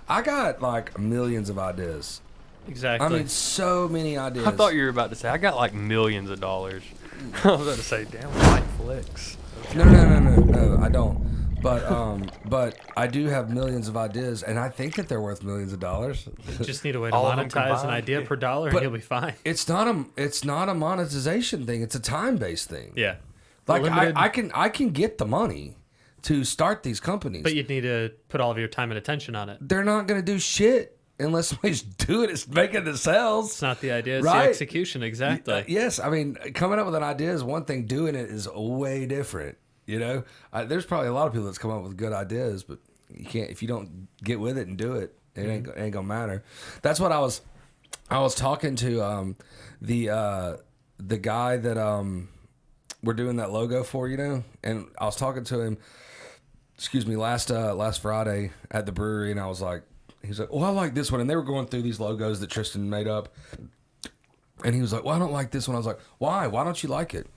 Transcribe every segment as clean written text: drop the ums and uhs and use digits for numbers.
I got like millions of ideas. Exactly. I mean, so many ideas. I thought you were about to say I got like millions of dollars. I was about to say, damn, white flicks. No, I don't. But I do have millions of ideas, and I think that they're worth millions of dollars. You just need a way to All of them monetize an combined, idea yeah. per dollar, But and you'll be fine. It's not a monetization thing. It's a time-based thing. Yeah. Like Limited- I can get the money to start these companies. But you'd need to put all of your time and attention on it. They're not going to do shit unless somebody's doing it, making the sales. It's not the idea, it's Right. the execution. Exactly. Yes, I mean, coming up with an idea is one thing. Doing it is way different. You know, there's probably a lot of people that's come up with good ideas, but you can't if you don't get with it and do it. It ain't gonna matter. That's what I was talking to the guy that we're doing that logo for, you know, and I was talking to him. Excuse me, last Friday at the brewery, and I was like, he's like, "Oh, I like this one," and they were going through these logos that Tristan made up, and he was like, "Well, I don't like this one." I was like, "Why? Why don't you like it?"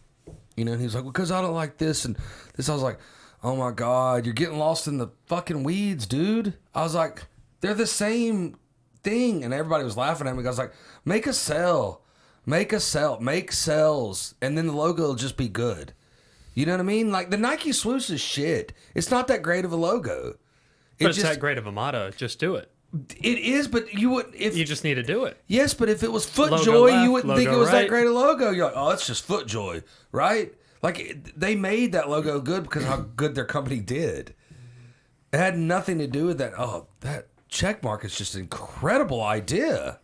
You know, and he was like, "Well, because I don't like this and this." I was like, "Oh my God, you're getting lost in the fucking weeds, dude." I was like, "They're the same thing," and everybody was laughing at me. I was like, "Make a sell, make sales, and then the logo will just be good." You know what I mean? Like the Nike swoosh is shit. It's not that great of a logo. But it's that great of a motto. Just do it. It is, but you would if You just need to do it. yes, but if it was Logo FootJoy, left, you wouldn't think it logo was that right. great a logo. You're like, oh, it's just FootJoy, right? Like they made that logo good because of how good their company did. It had nothing to do with that. Oh, that check mark is just an incredible idea.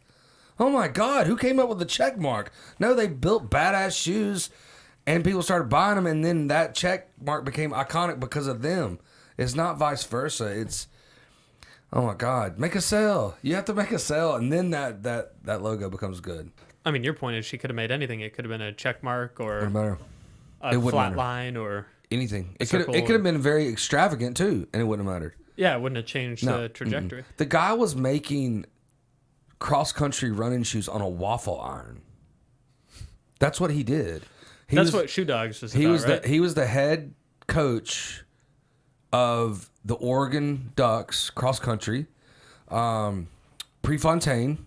Oh my God, who came up with the check mark? No, they built badass shoes, and people started buying them, and then that check mark became iconic because of them. It's not vice versa. It's oh my God, make a sale. You have to make a sale, and then that logo becomes good. I mean, your point is she could have made anything. It could have been a check mark or Wouldn't matter. a It wouldn't flat matter. line or Anything. It circle could have been very extravagant too, and it wouldn't have mattered. yeah, it wouldn't have changed No. the trajectory. The guy was making cross-country running shoes on a waffle iron. That's what he did. That's what Shoe Dogs was He about, was right? he was the head coach of the Oregon Ducks cross country, Prefontaine,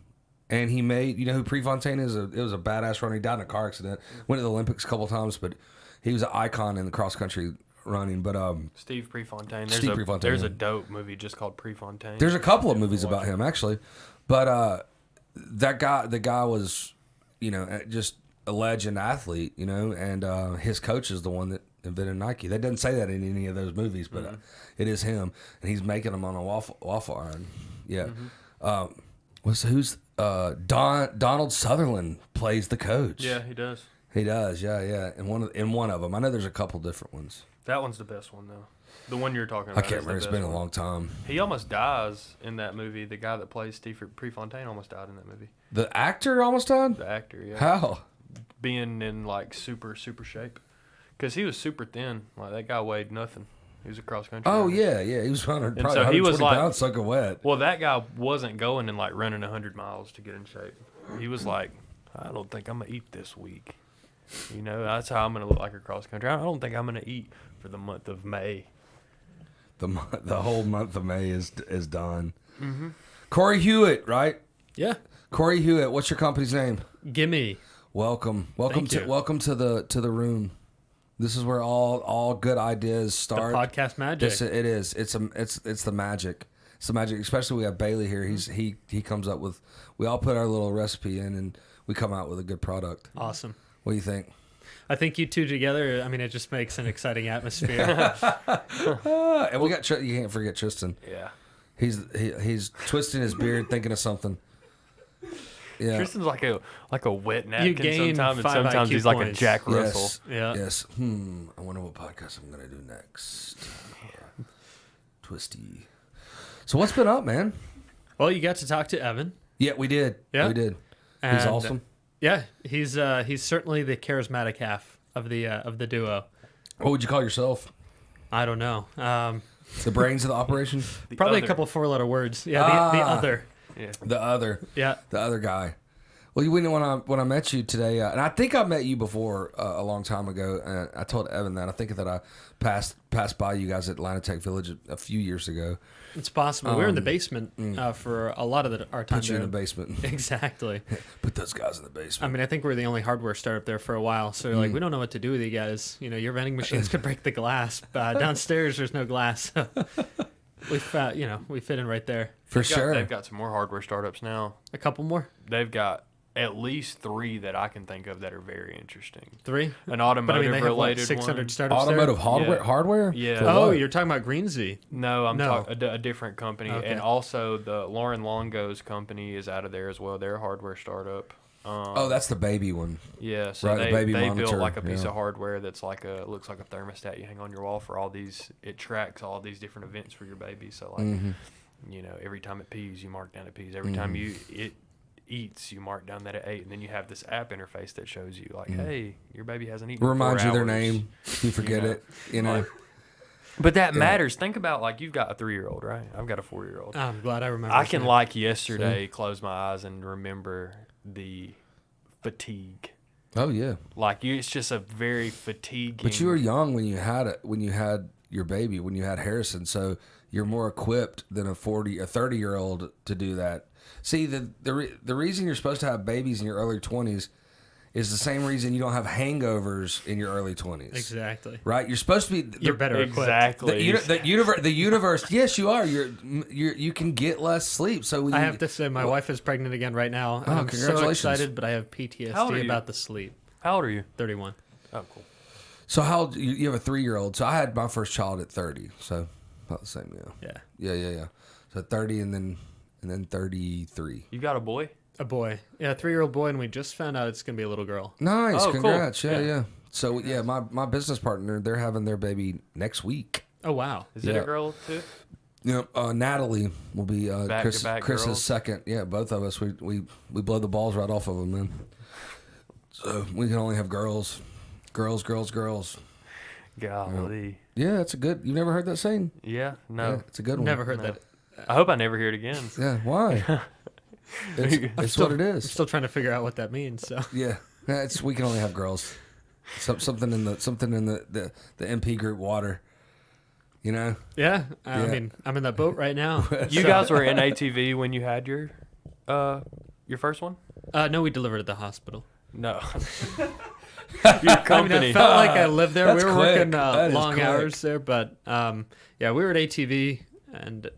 and he made, you know who Prefontaine is? It was a badass runner. He died in a car accident. Went to the Olympics a couple times, but he was an icon in the cross country running. But Steve Prefontaine. Steve Prefontaine, There's yeah. a dope movie just called Prefontaine. there's a couple of movies about him actually, but the guy was, you know, just a legend athlete, you know, and his coach is the one that invented Nike. That doesn't say that in any of those movies, but it is him, and he's making them on a waffle iron. Yeah. Who's Donald Sutherland plays the coach? Yeah, he does. He does. Yeah. In one of them, I know there's a couple different ones. That one's the best one though. The one you're talking about. I can't is the remember. It's best been a one. long time. He almost dies in that movie. The guy that plays Steve Prefontaine almost died in that movie. The actor almost died. The actor, yeah. How? Being in like super shape, because he was super thin. Like that guy weighed nothing. He was a cross country. Oh runner. yeah. He was running And probably so he 120 was like- pounds soaking wet. Well, that guy wasn't going and like running 100 miles to get in shape. He was like, I don't think I'm gonna eat this week. You know, that's how I'm gonna look like a cross country. I don't think I'm gonna eat for the month of May. The whole month of May is done. Mm-hmm. Cory Hewett, right? Yeah. Cory Hewett. What's your company's name? Gimme. Welcome Thank you. to the room. This is where all good ideas The start. podcast magic. It is. It's the magic. It's the magic. Especially we have Bailey here. He comes up with. We all put our little recipe in, and we come out with a good product. Awesome. What do you think? I think you two together, I mean, it just makes an exciting atmosphere. And we got you can't forget Tristan. Yeah. He's twisting his beard, thinking of something. Yeah. Tristan's like a wet napkin gain sometimes, and 5 sometimes IQ he's like a points. Jack Yes. Russell. Yeah. Yes. I wonder what podcast I'm gonna do next. Twisty. So what's been up, man? Well, you got to talk to Evan. Yeah, we did. Yeah. We did. He's And, awesome. Yeah, he's certainly the charismatic half of the duo. What would you call yourself? I don't know. The brains of the operation? Probably other. a couple 4-letter words. Yeah, the other. Yeah. The other. Yeah. The other guy. Well, when I met you today, and I think I met you before a long time ago. And I told Evan that I think that I passed by you guys at Atlanta Tech Village a few years ago. It's possible. We were in the basement for a lot of our time. Put you in the basement. Exactly. Put those guys in the basement. I mean, I think we're the only hardware startup there for a while. So like, we don't know what to do with you guys. You know, your vending machines could break the glass. Downstairs, there's no glass. So we fit in right there. For sure. They've got some more hardware startups now. A couple more. They've got at least 3 that I can think of that are very interesting. 3? An automotive they have, related 600 one. startups Automotive there? hardware? Yeah. For Oh, what? you're talking about Greensey. No, I'm No. talking a different company. Okay. And also the Lauren Longo's company is out of there as well. They're a hardware startup. Oh, that's the baby one. Yeah, so Right, the they baby built monitor, like a piece yeah. of hardware that's looks like a thermostat you hang on your wall for all these. It tracks all these different events for your baby. So like, you know, every time it pees, you mark down it pees. Every time it eats, you mark down that it ate, and then you have this app interface that shows you like, hey, your baby hasn't eaten. Reminds in you 4 their hours. name. You forget know, it. You know. But that matters. Think about like you've got a 3-year-old, right? I've got a 4-year-old. I'm glad I remember. I can that. like yesterday close my eyes and remember the fatigue. Oh yeah. Like it's just a very fatiguing. But you were young when you had your baby, when you had Harrison, so you're more equipped than a 30-year-old to do that. See, the reason you're supposed to have babies in your early 20s is the same reason you don't have hangovers in your early 20s. Exactly. Right? You're supposed to be You're better equipped. exactly. the universe. Yes, you are. You can get less sleep. So when I have to say, my wife is pregnant again right now. And I'm so congratulations. excited, but I have How old are PTSD you? about the sleep. How old are you? 31. Oh, cool. So how old, you have a 3-year-old. So I had my first child at 30. So about the same. Yeah. So 30 and then 33. You got a boy? A boy. Yeah, a 3-year-old boy, and we just found out it's going to be a little girl. Nice, Oh, cool. congrats. Yeah, Yeah. yeah. So yeah, my business partner, they're having their baby next week. Oh, wow. Is it a girl too? You know, Natalie will be Back-to-back Chris's girls? second. Yeah, both of us. We blow the balls right off of them, man. So we can only have girls. Golly. Yeah, it's a good. You never heard that saying? Yeah. No. Yeah, it's a good one. Never heard No. that. I hope I never hear it again. Yeah, why? It's Still- what it I'm is. still trying to figure out what that means. So Yeah, it's we can only have girls. Something in the MP group water. You know. yeah, I Yeah. mean, I'm in that boat right now. You So- guys were in ATV when you had your first one? No, we delivered at the hospital. No. Your company. I mean, I felt like I lived there. That's We were quick. working That is long quick. hours there, but yeah, we were at ATV, and it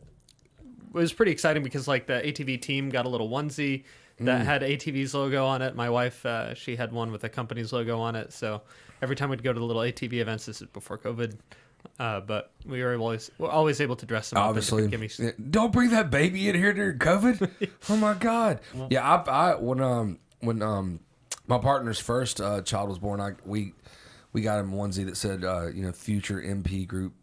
was pretty exciting because like the ATV team got a little onesie that had ATV's logo on it. My wife, she had one with the company's logo on it. So every time we'd go to the little ATV events, this is before COVID, but we're always able to dress them Obviously, up. Gimme. Yeah, don't bring that baby in here during COVID. Oh my God! Yeah, I when my partner's first child was born, we got him a onesie that said future MP group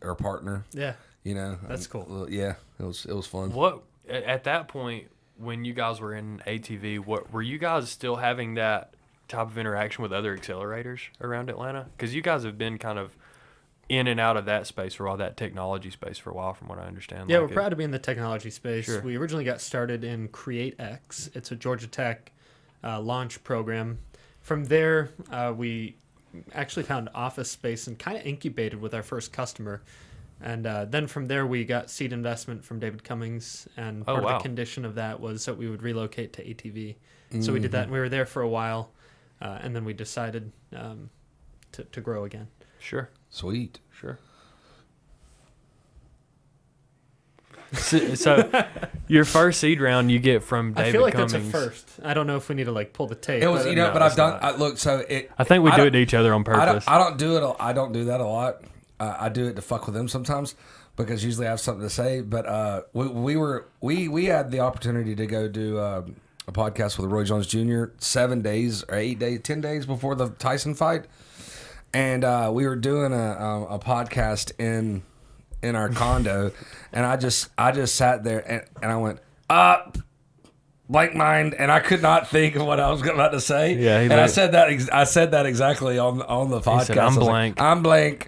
or partner. Yeah, You know, That's cool. Yeah, it was fun. What at that point when you guys were in ATV, what were you guys still having that type of interaction with other accelerators around Atlanta? Because you guys have been kind of in and out of that space for all that technology space for a while, from what I understand. yeah, Like we're proud to be in the technology space. Sure. We originally got started in CreateX. It's a Georgia Tech launch program. From there, we actually found office space and kind of incubated with our first customer. And then from there, we got seed investment from David Cummings. And part of wow. the condition of that was that we would relocate to ATV. So we did that, and we were there for a while. And then we decided to grow again. Sure. Sweet. Sure. So your first seed round you get from David I feel like Cummings. that's a first. I don't know if we need to like pull the tape. It was, but- but it's I've done. not. Look, so it. I think we I do don't- it to each other on purpose. I don't do it. I don't do that a lot. I do it to fuck with them sometimes because usually I have something to say. But we had the opportunity to go do a podcast with Roy Jones Jr. 7 days or 8 days, 10 days before the Tyson fight, and we were doing a podcast in our condo, and I just sat there and I went blank mind, and I could not think of what I was about to say. Yeah, and I said that exactly on the podcast. said, "I'm I was like, blank." I'm blank.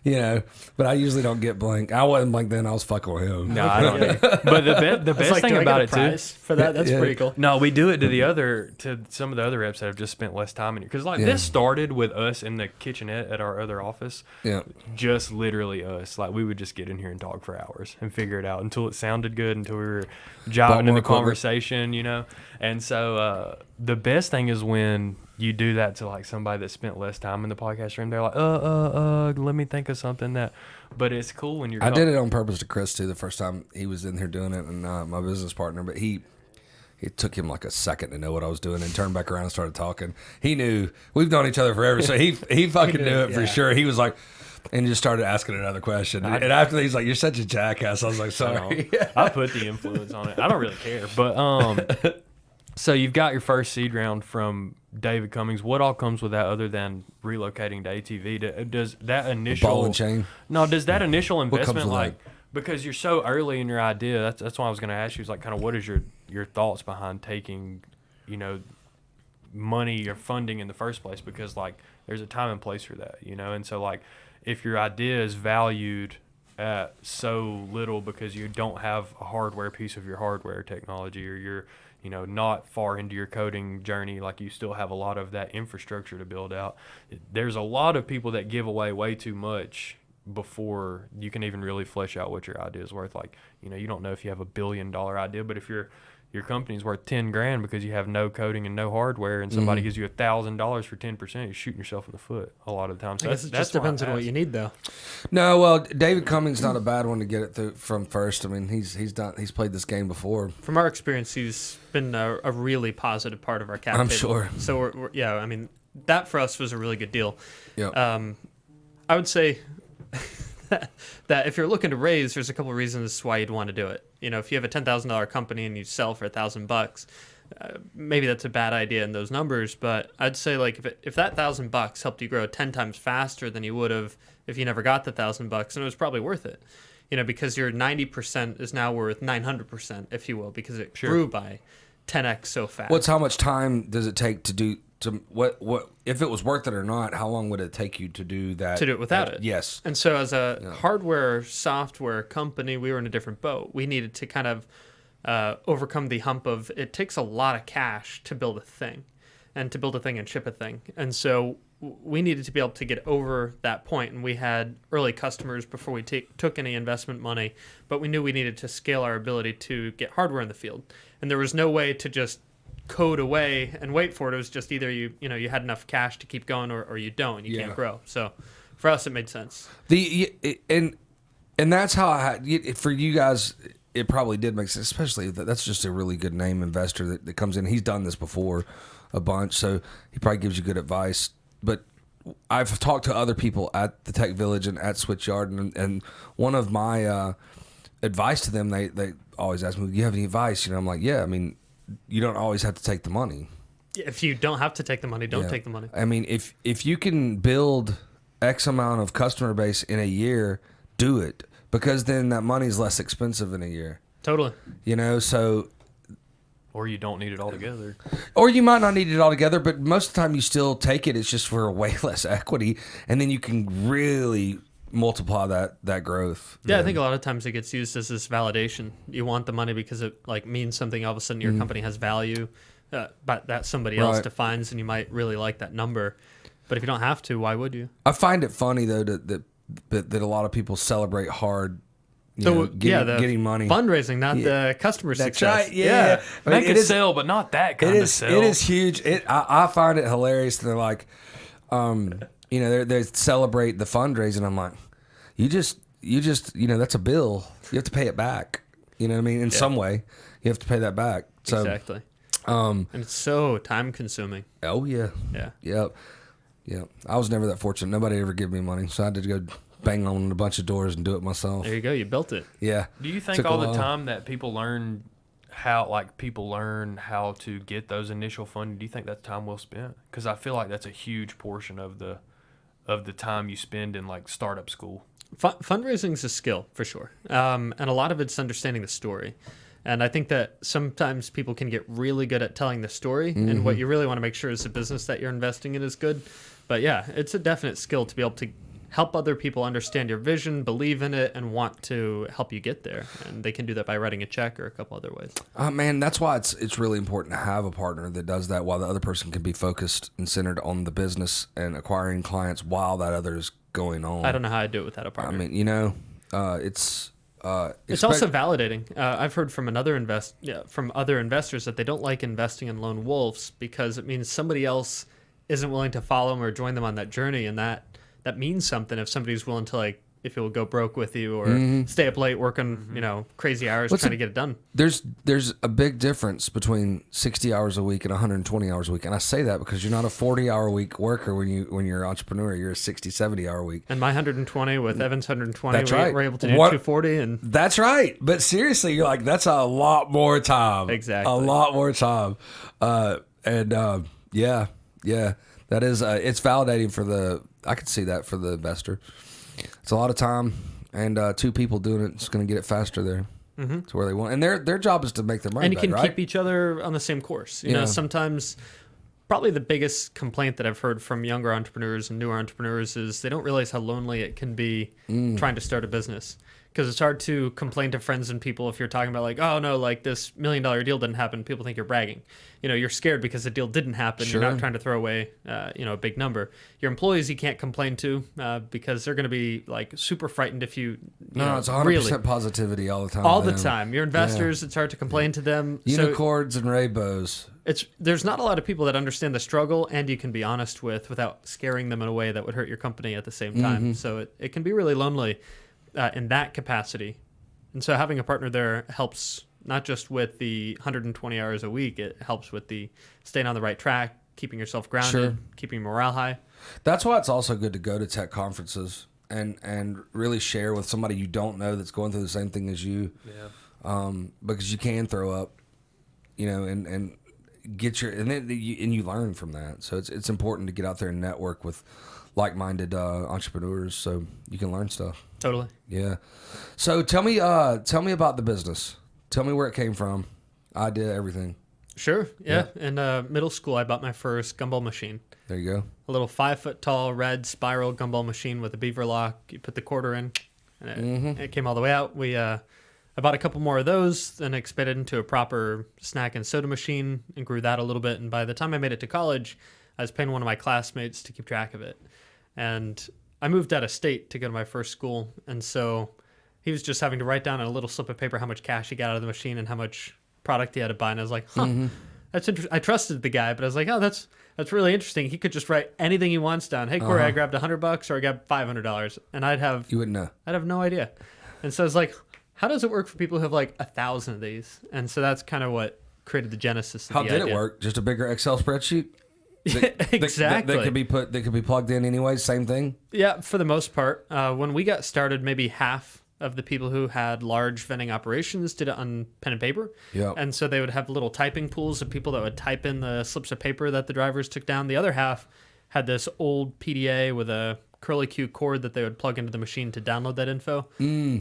you know. But I usually don't get blank. I wasn't blank then. I was fucking with him. No, I don't. But the best Like, thing do I about get it a too. prize for that? That's pretty cool. No, we do it to some of the other reps that have just spent less time in here. Because this started with us in the kitchenette at our other office. Yeah. Just literally us. Like we would just get in here and talk for hours and figure it out until it sounded good, until we were jiving in more the equipment. conversation, you know. And so the best thing is when you do that to like somebody that spent less time in the podcast room. They're like, let me think of something that. But it's cool when you're. I did it on purpose to Chris too. The first time he was in here doing it, and my business partner, but it took him like a second to know what I was doing and turned back around and started talking. He knew. We've known each other forever, so he fucking knew it for sure. He was like, and just started asking another question. And after that, he's like, "You're such a jackass." I was like, "Sorry." I put the influence on it. I don't really care. But so you've got your first seed round from David Cummings. What all comes with that other than relocating to ATV? Does that initial ball and chain? No, does that initial investment with like that? because you're so early in your idea? That's why I was going to ask you. Is like kind of what is your thoughts behind taking, you know, money or funding in the first place? Because like there's a time and place for that, you know. And so like if your idea is valued at so little because you don't have a hardware piece of your hardware technology, or you're, you know, not far into your coding journey, like you still have a lot of that infrastructure to build out. There's a lot of people that give away way too much before you can even really flesh out what your idea is worth. Like, you know, you don't know if you have $1 billion idea, but if your company's worth $10,000 because you have no coding and no hardware, and somebody gives you $1,000 for 10%, you're shooting yourself in the foot a lot of the time. So I guess it just depends on what you need, though. No, well, David Cummings not a bad one to get it through from first. I mean, he's played this game before. From our experience, he's been a really positive part of our cap I'm table. sure. So we're yeah, I mean, that for us was a really good deal. Yeah. I would say that if you're looking to raise, there's a couple of reasons why you'd want to do it. You know, if you have a $10,000 company and you sell for $1,000, maybe that's a bad idea in those numbers. But I'd say like if that $1,000 helped you grow 10 times faster than you would have if you never got the $1,000, then it was probably worth it. You know, because your 90% is now worth 900%, if you will, because it grew by 10x so fast. How much time does it take to do? What if it was worth it or not? How long would it take you to do that? To do it without it. Yes. And so as a hardware software company, we were in a different boat. We needed to kind of overcome the hump of it takes a lot of cash to build a thing and ship a thing. And so we needed to be able to get over that point. And we had early customers before we took any investment money, but we knew we needed to scale our ability to get hardware in the field. And there was no way to just code away and wait for it. It was just either you had enough cash to keep going or you don't, and you can't grow. So for us, it made sense. And that's how for you guys, it probably did make sense, especially that's just a really good name investor that comes in. He's done this before a bunch, so he probably gives you good advice. But I've talked to other people at the Tech Village and at Switchyard, and one of my advice to them, they always ask me, "Do you have any advice?" You know, I'm like, "Yeah, I mean, you don't always have to take the money. If you don't have to take the money, don't take the money. I mean, if you can build X amount of customer base in a year, do it, because then that money is less expensive in a year. Totally. You know, so. Or you don't need it altogether. Or you might not need it altogether, but most of the time you still take it. It's just for way less equity, and then you can really multiply that growth. Yeah, I think a lot of times it gets used as this validation. You want the money because it like means something. All of a sudden, your company has value, but that somebody else defines, and you might really like that number. But if you don't have to, why would you? I find it funny though that a lot of people celebrate hard. Getting money, fundraising, not the customer success. That's right. Yeah. I mean, they can sell, but not that kind of sell. It is huge. I find it hilarious. They're like, they celebrate the fundraising. I'm like, you just, that's a bill. You have to pay it back. You know what I mean? In some way, you have to pay that back. So, exactly. And it's so time consuming. Oh yeah. Yeah. Yep. I was never that fortunate. Nobody ever gave me money, so I had to go bang on a bunch of doors and do it myself. There you go. You built it. Yeah. Do you think all the time that people learn how to get those initial funding, do you think that's time well spent? Because I feel like that's a huge portion of the time you spend in like startup school. Fundraising is a skill for sure, and a lot of it's understanding the story. And I think that sometimes people can get really good at telling the story, and what you really want to make sure is the business that you're investing in is good. But yeah, it's a definite skill to be able to help other people understand your vision, believe in it, and want to help you get there. And they can do that by writing a check or a couple other ways. Man, that's why it's really important to have a partner that does that, while the other person can be focused and centered on the business and acquiring clients while that other is going on. I don't know how I'd do it without a partner. I mean, you know, it's also validating. I've heard from from other investors that they don't like investing in lone wolves because it means somebody else isn't willing to follow them or join them on that journey, and that means something if somebody's willing to, like, if you'll go broke with you or stay up late working, crazy hours trying to get it done. There's a big difference between 60 hours a week and 120 hours a week. And I say that because you're not a 40-hour a week worker when you're an entrepreneur. You're a 60, 70-hour week. And my 120 with Evan's 120, that's right. We're able to do 240. And that's right. But seriously, you're like, that's a lot more time. Exactly. A lot more time. Yeah. That is, it's validating I could see that for the investor. It's a lot of time, and two people doing it is going to get it faster there to where they want. And their job is to make their money and you back, can right? keep each other on the same course. You know, sometimes probably the biggest complaint that I've heard from younger entrepreneurs and newer entrepreneurs is they don't realize how lonely it can be trying to start a business. Because it's hard to complain to friends and people if you're talking about, like, oh no, like this $1 million deal didn't happen. People think you're bragging. You're scared because the deal didn't happen. Sure. You're not trying to throw away, a big number. Your employees you can't complain to because they're going to be like super frightened if you. No, it's 100% positivity all the time. All the time. Your investors, it's hard to complain to them. Unicorns and rainbows. There's not a lot of people that understand the struggle, and you can be honest without scaring them in a way that would hurt your company at the same time. So it can be really lonely. In that capacity. And so having a partner there helps not just with the 120 hours a week, it helps with the staying on the right track, keeping yourself grounded, keeping morale high. That's why it's also good to go to tech conferences and really share with somebody you don't know that's going through the same thing as you. Yeah. Because you can throw up, and get you learn from that. So it's important to get out there and network with like-minded entrepreneurs so you can learn stuff. Totally. Yeah. So tell me about the business. Tell me where it came from. Idea, everything. Sure. Yeah. In middle school, I bought my first gumball machine. There you go. A little 5-foot-tall red spiral gumball machine with a beaver lock. You put the quarter in, and it came all the way out. I bought a couple more of those, then expanded into a proper snack and soda machine and grew that a little bit. And by the time I made it to college, I was paying one of my classmates to keep track of it. And I moved out of state to go to my first school. And so he was just having to write down on a little slip of paper how much cash he got out of the machine and how much product he had to buy. And I was like, that's interesting. I trusted the guy, but I was like, oh, that's really interesting. He could just write anything he wants down. Hey, Cory, I grabbed $100 or I grabbed $500. And you wouldn't know. I'd have no idea. And so I was like, how does it work for people who have like 1,000 of these? And so that's kind of what created the genesis of the idea. How did it work? Just a bigger Excel spreadsheet? Exactly. That could be plugged in anyway. Same thing. Yeah, for the most part. When we got started, maybe half of the people who had large vending operations did it on pen and paper. Yeah. And so they would have little typing pools of people that would type in the slips of paper that the drivers took down. The other half had this old PDA with a curly Q cord that they would plug into the machine to download that info.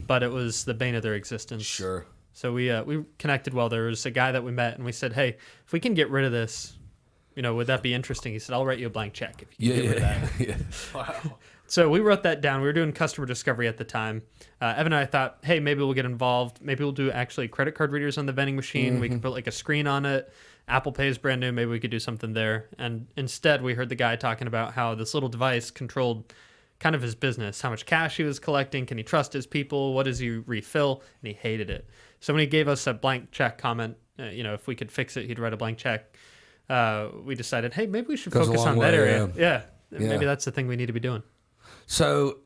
But it was the bane of their existence. Sure. So we connected well. There was a guy that we met, and we said, hey, if we can get rid of this, would that be interesting? He said, I'll write you a blank check if you can get rid of that. Yeah. Wow. So we wrote that down. We were doing customer discovery at the time. Evan and I thought, hey, maybe we'll get involved. Maybe we'll do actually credit card readers on the vending machine. We can put like a screen on it. Apple Pay is brand new. Maybe we could do something there. And instead, we heard the guy talking about how this little device controlled kind of his business, how much cash he was collecting, can he trust his people, what does he refill, and he hated it. So when he gave us a blank check comment, if we could fix it, he'd write a blank check. We decided, hey, maybe we should focus on that area. Yeah. Maybe that's the thing we need to be doing. So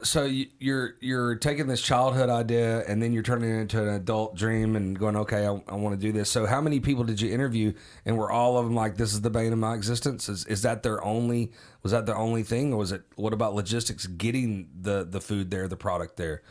you're taking this childhood idea and then you're turning it into an adult dream and going, okay, I want to do this. So how many people did you interview, and were all of them like, this is the bane of my existence? Was that their only thing, or what about logistics, getting the food there, the product there?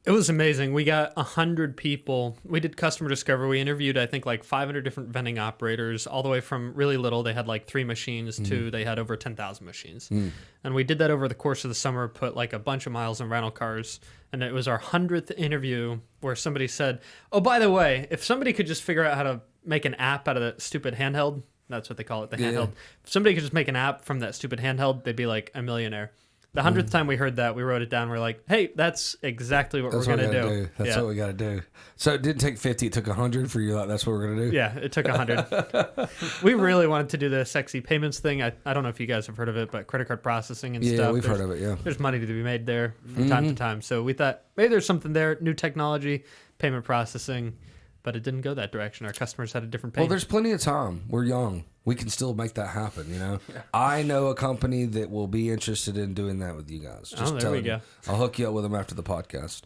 It was amazing. We got 100 people. We did customer discovery. We interviewed, I think, like 500 different vending operators, all the way from really little. They had like 3 machines to they had over 10,000 machines. And we did that over the course of the summer, put like a bunch of miles in rental cars. And it was our 100th interview where somebody said, oh, by the way, if somebody could just figure out how to make an app out of that stupid handheld, that's what they call it, the handheld. If somebody could just make an app from that stupid handheld, they'd be like a millionaire. The 100th time we heard that, we wrote it down. We're like, hey, that's exactly what we're going to do. That's what we got to do. So it didn't take 50, it took 100 for you. Like, that's what we're going to do? Yeah, it took 100. We really wanted to do the sexy payments thing. I don't know if you guys have heard of it, but credit card processing and stuff. Yeah, we've heard of it, yeah. There's money to be made there from time to time. So we thought maybe there's something there, new technology, payment processing, but it didn't go that direction. Our customers had a different payment. Well, there's plenty of time. We're young. We can still make that happen, you know? I know a company that will be interested in doing that with you guys. Just there we go. I'll hook you up with them after the podcast,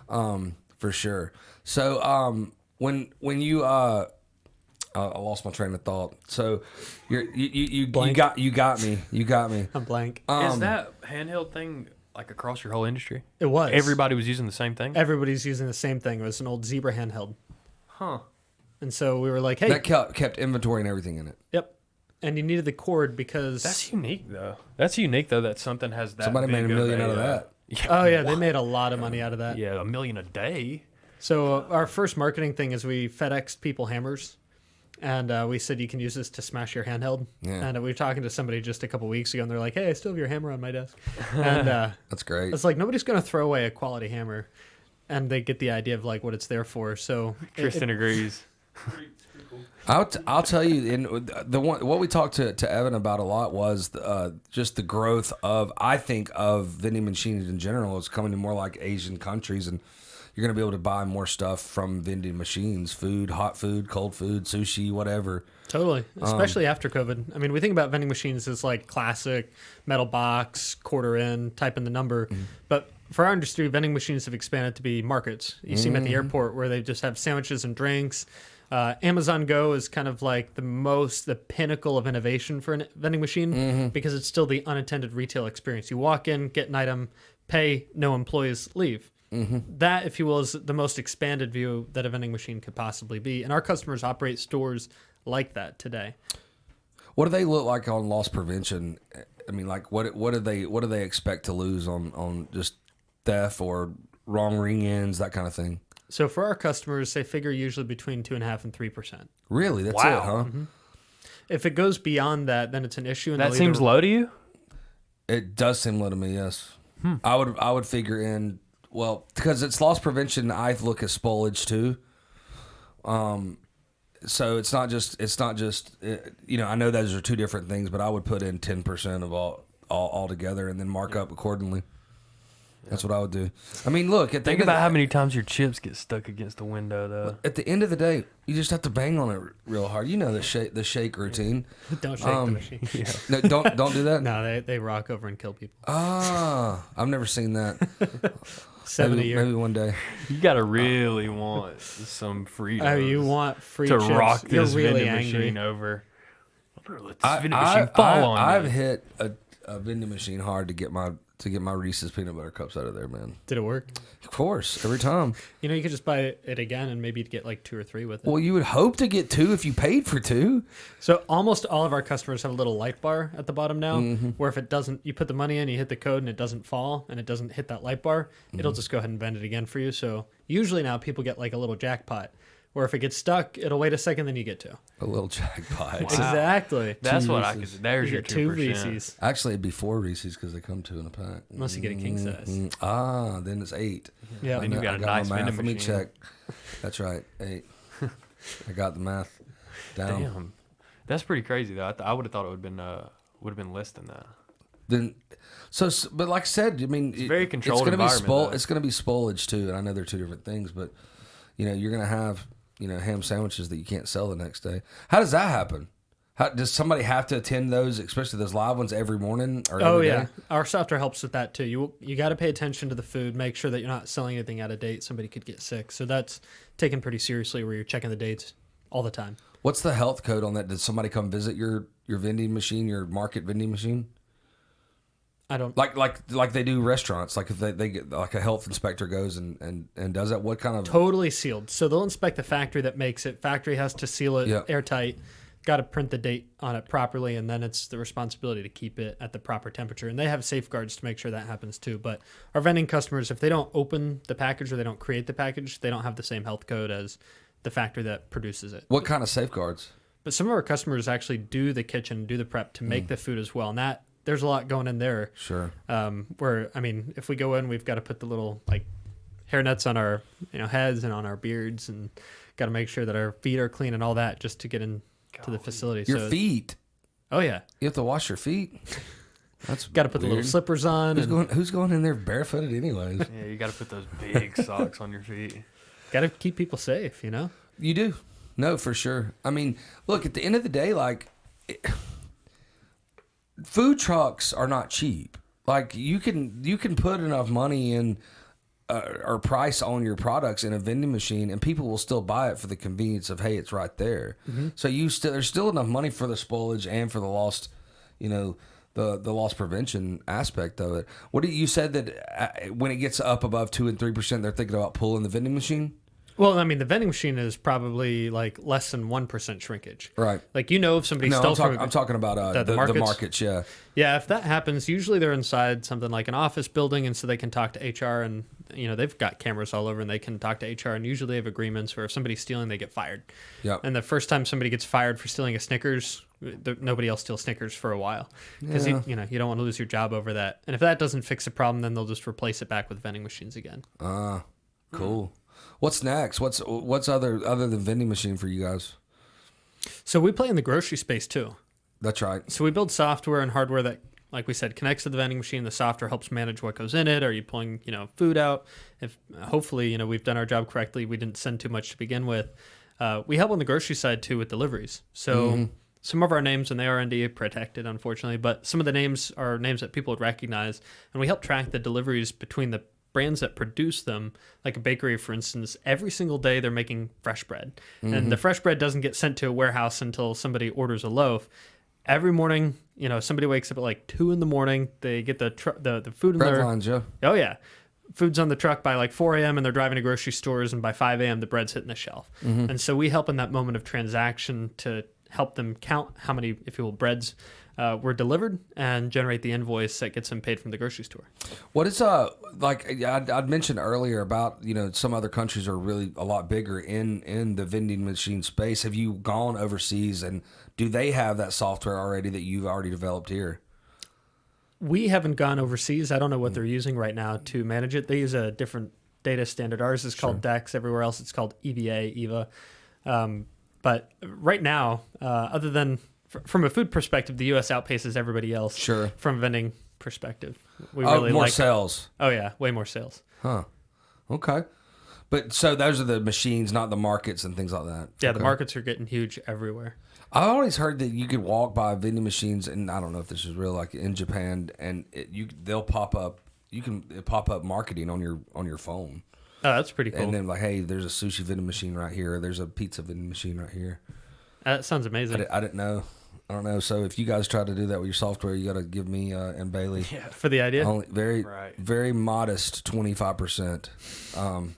for sure. So when you I lost my train of thought. So you got me. You got me. I'm blank. Is that handheld thing like across your whole industry? It was. Everybody was using the same thing? Everybody's using the same thing. It was an old Zebra handheld. Huh. And so we were like, hey. That kept inventory and everything in it. Yep. And you needed the cord because... That's unique, though. That something has that Somebody made $1 million out of that. Yeah. Oh, yeah. They made a lot of money out of that. Yeah, $1 million a day. So our first marketing thing is we FedExed people hammers. And we said you can use this to smash your handheld. Yeah. And we were talking to somebody just a couple weeks ago, and they're like, hey, I still have your hammer on my desk. And that's great. it's like, nobody's going to throw away a quality hammer. And they get the idea of like what it's there for. So Tristan agrees. I'll tell you, in what we talked to Evan about a lot was just the growth of, I think, of vending machines in general. It's coming to more like Asian countries, and you're going to be able to buy more stuff from vending machines: food, hot food, cold food, sushi, whatever. Totally, especially after COVID. I mean, we think about vending machines as like classic metal box, quarter in, type in the number, but for our industry, vending machines have expanded to be markets. You see them at the airport where they just have sandwiches and drinks. Amazon Go is kind of like the pinnacle of innovation for a vending machine because it's still the unattended retail experience. You walk in, get an item, pay, no employees, leave. That, if you will, is the most expanded view that a vending machine could possibly be. And our customers operate stores like that today. What do they look like on loss prevention? I mean, like what do they expect to lose on just theft or wrong ring ins, that kind of thing? So for our customers, they figure usually between 2.5% and 3%. Really? That's Wow. it, huh? If it goes beyond that, then it's an issue. And That they'll seems either- low to you? It does seem low to me. Yes. I would figure in, well, because it's loss prevention. I look at spoilage too. So it's not just I know those are two different things, but I would put in 10% of all together and then mark up accordingly. That's what I would do. I mean, look, Think about how many times your chips get stuck against the window, though. at the end of the day, you just have to bang on it real hard. You know the shake routine. Don't shake the machine. No, don't do that. No, they rock over and kill people. I've never seen that. 70 maybe, a year. maybe one day. You gotta really want some freedom. Oh, you want free to chips. rock You're this really vending angry. machine over. Let this vending machine fall on I've me. hit a vending machine hard to get my Reese's peanut butter cups out of there, man. Did it work? Of course, every time. You know, you could just buy it again and maybe you'd get like 2 or 3 with it. Well, you would hope to get 2 if you paid for 2. So almost all of our customers have a little light bar at the bottom now, where if it doesn't, you put the money in, you hit the code, and it doesn't fall, and it doesn't hit that light bar, it'll just go ahead and vend it again for you. So usually now people get like a little jackpot, where if it gets stuck, it'll wait a second, then you get 2. A little jackpot. Exactly. That's 2 what I Reese's. could. There's You your get 2 2%. Reese's. Actually, it'd be 4 Reese's because they come 2 in a pack. Unless you get a king size. Then it's 8. Yeah. Then you got I a got nice my math. vending Let me machine. check. That's right, 8. I got the math down. Damn, that's pretty crazy though. I would have thought it would have been less than that. Then, but like I said, I mean, it's very controlled It's going to be environment, though. It's going to be spoilage too, and I know they're 2 different things, but you're going to have ham sandwiches that you can't sell the next day. How does that happen? How does somebody have to attend those, especially those live ones, every morning or Oh every yeah, day? our software helps with that too. You got to pay attention to the food, make sure that you're not selling anything out of date. Somebody could get sick, so that's taken pretty seriously. Where you're checking the dates all the time. What's the health code on that? Did somebody come visit your vending machine, your market vending machine? I don't Like they do restaurants. Like if they get like a health inspector goes and does that. What kind of totally sealed. So they'll inspect the factory that makes it. Factory has to seal it airtight. Got to print the date on it properly, and then it's the responsibility to keep it at the proper temperature. And they have safeguards to make sure that happens too. But our vending customers, if they don't open the package or they don't create the package, they don't have the same health code as the factory that produces it. What kind of safeguards? But some of our customers actually do the kitchen, do the prep to make the food as well. And that there's a lot going in there. Sure. Where, I mean, if we go in, we've got to put the little like hair nets on our heads and on our beards, and got to make sure that our feet are clean and all that just to get into the facility. Your feet. Oh yeah. You have to wash your feet. That's got to put the little slippers on. Who's going in there barefooted anyways? Yeah, you got to put those big socks on your feet. Got to keep people safe, You do. No, for sure. I mean, look, at the end of the day, like, food trucks are not cheap. Like, you can put enough money in or price on your products in a vending machine, and people will still buy it for the convenience of, hey, it's right there. Mm-hmm. So there's still enough money for the spoilage and for the lost, the loss prevention aspect of it. You said that when it gets up above 2 and 3%, they're thinking about pulling the vending machine? Well, I mean, the vending machine is probably like less than 1% shrinkage. Right. Like, if somebody stole from... I'm talking about the markets, yeah. Yeah, if that happens, usually they're inside something like an office building, and so they can talk to HR, and, they've got cameras all over, and they can talk to HR, and usually they have agreements where if somebody's stealing, they get fired. Yep. And the first time somebody gets fired for stealing a Snickers, nobody else steals Snickers for a while. Because, you don't want to lose your job over that. And if that doesn't fix the problem, then they'll just replace it back with vending machines again. Cool. What's next? What's other than vending machine for you guys? So we play in the grocery space too. That's right. So we build software and hardware that, like we said, connects to the vending machine. The software helps manage what goes in it. Are you pulling, food out? If hopefully, we've done our job correctly, we didn't send too much to begin with. We help on the grocery side too with deliveries. So some of our names, and they are NDA protected, unfortunately, but some of the names are names that people would recognize, and we help track the deliveries between the brands that produce them, like a bakery, for instance. Every single day they're making fresh bread, and the fresh bread doesn't get sent to a warehouse until somebody orders a loaf. Every morning, somebody wakes up at like 2 a.m. They get the food in bread their lines, yeah. Oh yeah, food's on the truck by like 4 a.m. and they're driving to grocery stores, and by 5 a.m. the bread's hitting the shelf. And so we help in that moment of transaction to help them count how many, if you will, breads were delivered and generate the invoice that gets them paid from the grocery store. What is like I'd mentioned earlier about some other countries are really a lot bigger in the vending machine space. Have you gone overseas, and do they have that software already that you've already developed here? We haven't gone overseas. I don't know what they're using right now to manage it. They use a different data standard. Ours is called DEX. Everywhere else it's called EVA. But right now, other than from a food perspective, the U.S. outpaces everybody else. Sure. From a vending perspective, we really more like sales. Oh yeah, way more sales. Huh. Okay. But so those are the machines, not the markets and things like that. Yeah, okay. The markets are getting huge everywhere. I always heard that you could walk by vending machines, and I don't know if this is real, like in Japan, and they'll pop up. You can pop up marketing on your phone. Oh, that's pretty cool. And then like, hey, there's a sushi vending machine right here. Or there's a pizza vending machine right here. That sounds amazing. I didn't know. I don't know. So if you guys try to do that with your software, you got to give me and Bailey for the idea. Only very modest 25%.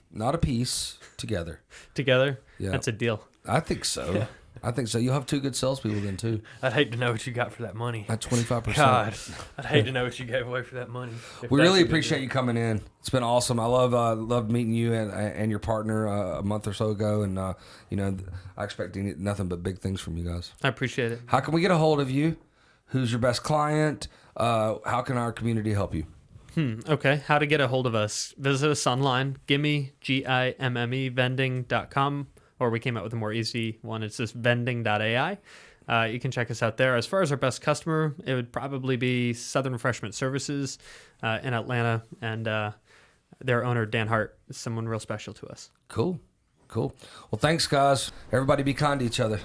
Not a piece. Together. Together. Yeah, that's a deal. I think so. Yeah. I think so. You'll have two good salespeople then too. I'd hate to know what you got for that money. At 25%. God, I'd hate to know what you gave away for that money. We really appreciate you coming in. It's been awesome. I loved meeting you and your partner a month or so ago, and I expect nothing but big things from you guys. I appreciate it. How can we get a hold of you? Who's your best client? How can our community help you? Okay. How to get a hold of us? Visit us online, Gimme, Gimme, vending.com. Or we came out with a more easy one. It's just vending.ai. You can check us out there. As far as our best customer, it would probably be Southern Refreshment Services in Atlanta. And their owner, Dan Hart, is someone real special to us. Cool. Well, thanks, guys. Everybody be kind to each other.